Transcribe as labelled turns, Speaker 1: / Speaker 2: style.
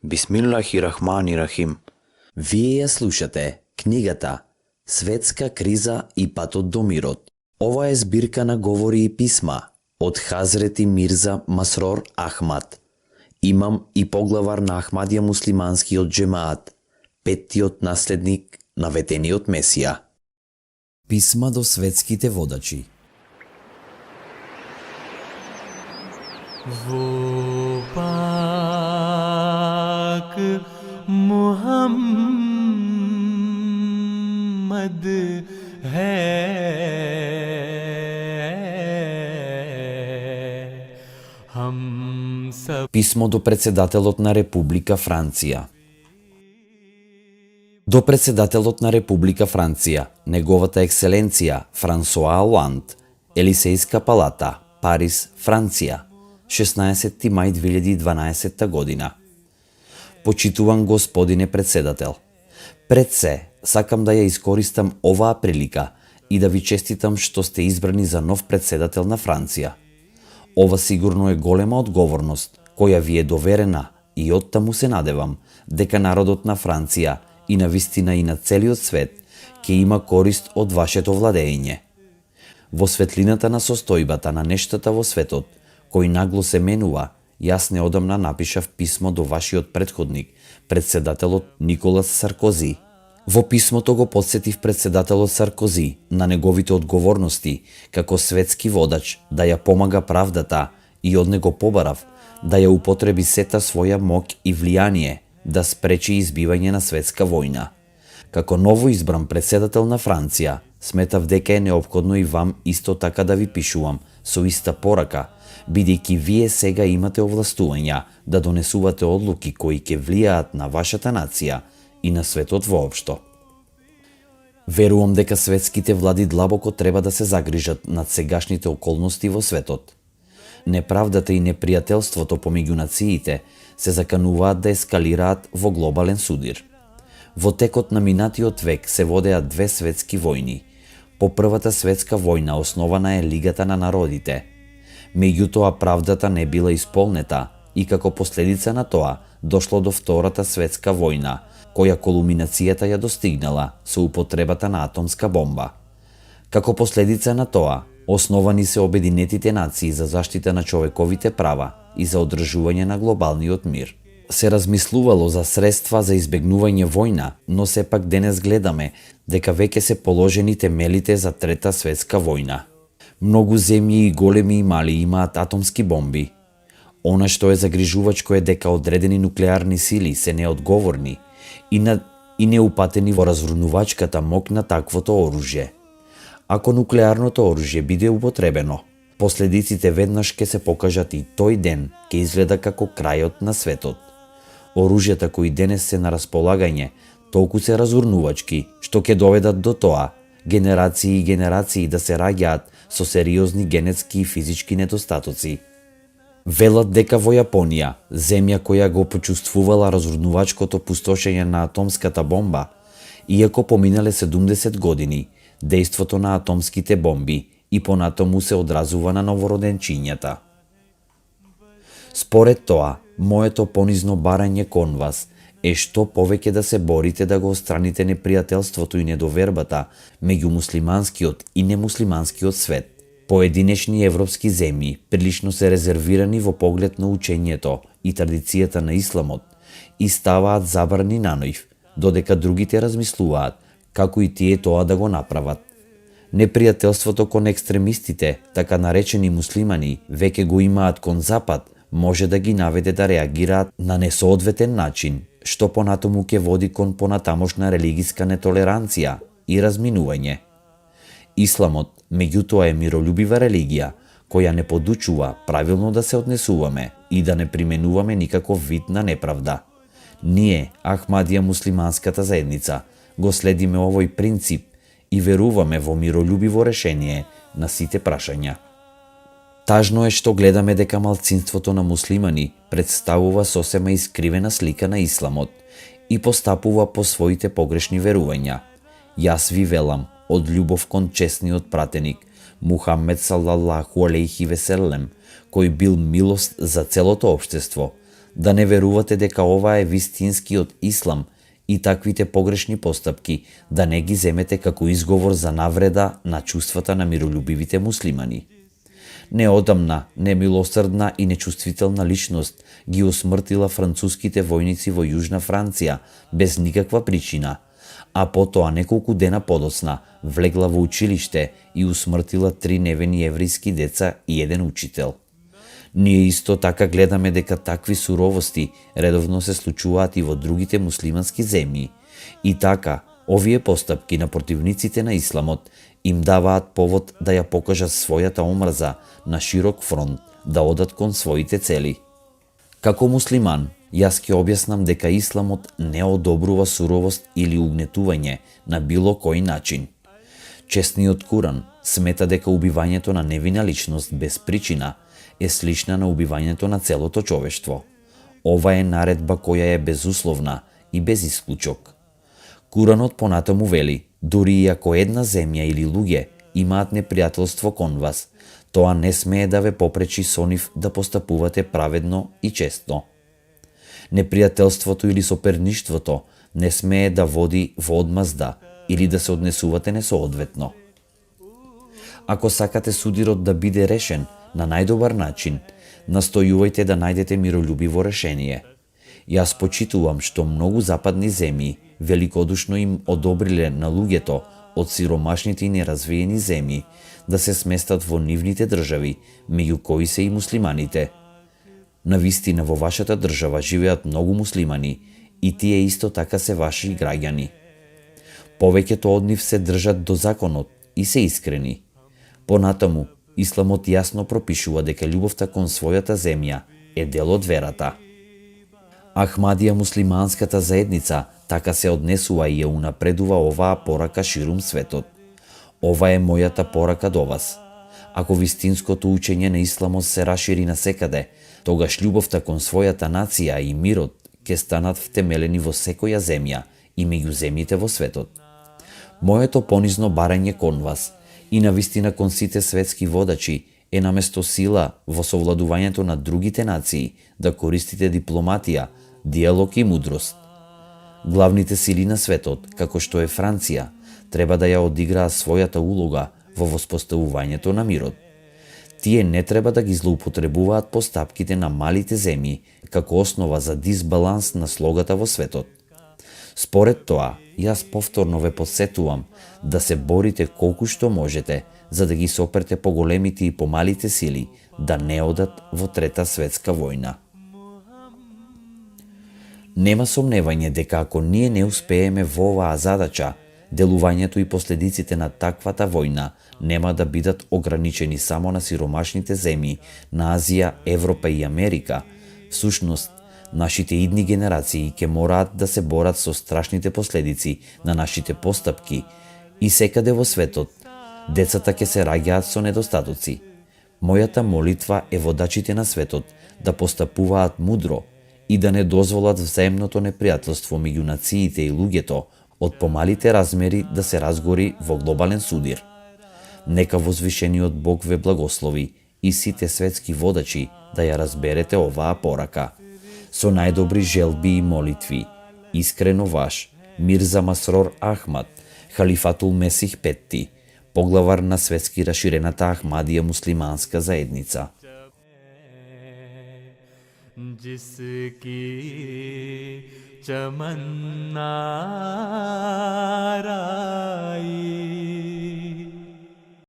Speaker 1: Бисмиллахи-рахмани-рахим.
Speaker 2: Вие ја слушате книгата Светска криза и патот до мирот. Ова е збирка на говори и писма од Хазрети Мирза Масрор Ахмад, имам и поглавар на Ахмадија муслиманскиот джемаат, петтиот наследник на ветениот Месија. Писма до светските водачи.
Speaker 3: वो पाक मुहम्मद है हम सब.
Speaker 2: Писмо до председателот на Република Франција. До председателот на Република Франција, неговата екселенција Франсоа Оланд, Елисејска палата, Париз, Франција, 16 мај 2012 година. Почитуван господине председател, пред се сакам да ја искористам оваа прилика и да ви честитам што сте избрани за нов председател на Франција. Ова сигурно е голема одговорност која ви е доверена и оттаму се надевам дека народот на Франција и на вистина и на целиот свет ќе има корист од вашето владење. Во светлината на состојбата на нештата во светот, кој нагло се менува, јас неодамна напишав писмо до вашиот предходник, председателот Николас Саркози. Во писмото го подсетив председателот Саркози на неговите одговорности како светски водач да ја помага правдата и од него побарав да ја употреби сета своја моќ и влијание да спречи избивање на светска војна. Како ново избран председател на Франција, сметав дека е неопходно и вам исто така да ви пишувам со иста порака, бидејќи вие сега имате овластувања да донесувате одлуки кои ќе влијаат на вашата нација и на светот воопшто. Верувам дека светските влади длабоко треба да се загрижат над сегашните околности во светот. Неправдата и непријателството помеѓу нациите се закануваат да ескалираат во глобален судир. Во текот на минатиот век се водеа две светски војни. По првата светска војна основана е Лигата на народите. Меѓутоа правдата не била исполнета и како последица на тоа дошло до Втората светска војна, која кулминацијата ја достигнала со употребата на атомска бомба. Како последица на тоа, основани се Обединетите нации за заштита на човековите права и за одржување на глобалниот мир. Се размислувало за средства за избегнување војна, но сепак денес гледаме дека веќе се положени темелите за Трета светска војна. Многу земји и големи и мали имаат атомски бомби. Она што е загрижувачко е дека одредени нуклеарни сили се неодговорни и неупатени во разрунувачката моќ на таквото оружје. Ако нуклеарното оружје биде употребено, последиците веднаш ќе се покажат и тој ден ќе изгледа како крајот на светот. Оружјата кои денес се на располагање толку се разурнувачки што ќе доведат до тоа генерации и генерации да се раѓаат со сериозни генетски и физички недостатоци. Велат дека во Јапонија, земја која го почувствувала разурнувачкото пустошење на атомската бомба, иако поминале 70 години, дејството на атомските бомби и понатаму се одразува на новороденчињата. Според тоа, моето понизно барање кон вас е што повеќе да се борите да го отстраните непријателството и недовербата меѓу муслиманскиот и немуслиманскиот свет. Поединечни европски земји прилично се резервирани во поглед на учењето и традицијата на исламот и ставаат забрани на нив, додека другите размислуваат како и тие тоа да го направат. Непријателството кон екстремистите, така наречени муслимани, веќе го имаат кон Запад, може да ги наведе да реагираат на несоодветен начин, што понатаму ќе води кон понатамошна религиска нетолеранција и разминување. Исламот, меѓутоа, е миролюбива религија, која не подучува правилно да се однесуваме и да не применуваме никаков вид на неправда. Ние, Ахмадија муслиманската заедница, го следиме овој принцип и веруваме во миролюбиво решение на сите прашања. Тажно е што гледаме дека малцинството на муслимани представува сосема искривена слика на исламот и постапува по своите погрешни верувања. Јас ви велам, од љубов кон честниот пратеник, Мухаммед салаллаху алейхи веселем, кој бил милост за целото општество, Да не верувате дека ова е вистинскиот ислам и таквите погрешни постапки да не ги земете како изговор за навреда на чувствата на миролюбивите муслимани. Неодамна, немилосрдна и нечувствителна личност ги усмртила француските војници во Јужна Франција без никаква причина, а потоа неколку дена подоцна влегла во училиште и усмртила 3 невини еврејски деца и еден учител. Ние исто така гледаме дека такви суровости редовно се случуваат и во другите муслимански земји. И така, овие постапки на противниците на исламот им даваат повод да ја покажат својата омрза на широк фронт, да одат кон своите цели. Како муслиман, јас ќе објаснам дека исламот не одобрува суровост или угнетување на било кој начин. Честниот Куран смета дека убивањето на невина личност без причина е слична на убивањето на целото човештво. Ова е наредба која е безусловна и без исклучок. Куранот понатаму вели, дури и ако една земја или луѓе имаат непријателство кон вас, тоа не смее да ве попречи со нив да постапувате праведно и честно. Непријателството или соперништвото не смее да води во одмазда или да се однесувате несоодветно. Ако сакате судирот да биде решен на најдобар начин, настојувајте да најдете миролюбиво решение. Јас почитувам што многу западни земји великодушно им одобриле на луѓето од сиромашните и неразвиени земји да се сместат во нивните држави, меѓу кои се и муслиманите. Навистина во вашата држава живеат многу муслимани и тие исто така се ваши граѓани. Повеќето од нив се држат до законот и се искрени. Понатаму, исламот јасно пропишува дека љубовта кон својата земја е дел од верата. Ахмадија муслиманската заедница така се однесува и ја унапредува оваа порака ширум светот. Ова е мојата порака до вас. Ако вистинското учење на исламот се рашири насекаде, тогаш љубовта кон својата нација и мирот ќе станат втемелени во секоја земја и меѓу земјите во светот. Моето понизно барање кон вас и навистина кон сите светски водачи е наместо сила во совладувањето на другите нации да користите дипломатија, диалог и мудрост. Главните сили на светот, како што е Франција, треба да ја одиграат својата улога во воспоставувањето на мирот. Тие не треба да ги злоупотребуваат постапките на малите земји како основа за дисбаланс на слогата во светот. Според тоа, јас повторно ве подсетувам да се борите колку што можете за да ги сопрете поголемите и помалите сили да не одат во Трета светска војна. Нема сомневање дека ако ние не успееме во оваа задача, делувањето и последиците на таквата војна нема да бидат ограничени само на сиромашните земји на Азија, Европа и Америка. Всушност, нашите идни генерации ќе мораат да се борат со страшните последици на нашите постапки и секаде во светот децата ќе се раѓаат со недостатоци. Мојата молитва е водачите на светот да постапуваат мудро и да не дозволат взаемното непријателство меѓу нациите и луѓето од помалите размери да се разгори во глобален судир. Нека возвишениот Бог ве благослови и сите светски водачи да ја разберете оваа порака. Со најдобри желби и молитви, искрено ваш, Мирза Масрор Ахмад, Халифатул Месих Петти, поглавар на светски раширената Ахмадија муслиманска заедница.
Speaker 3: जिसकी चमन्ना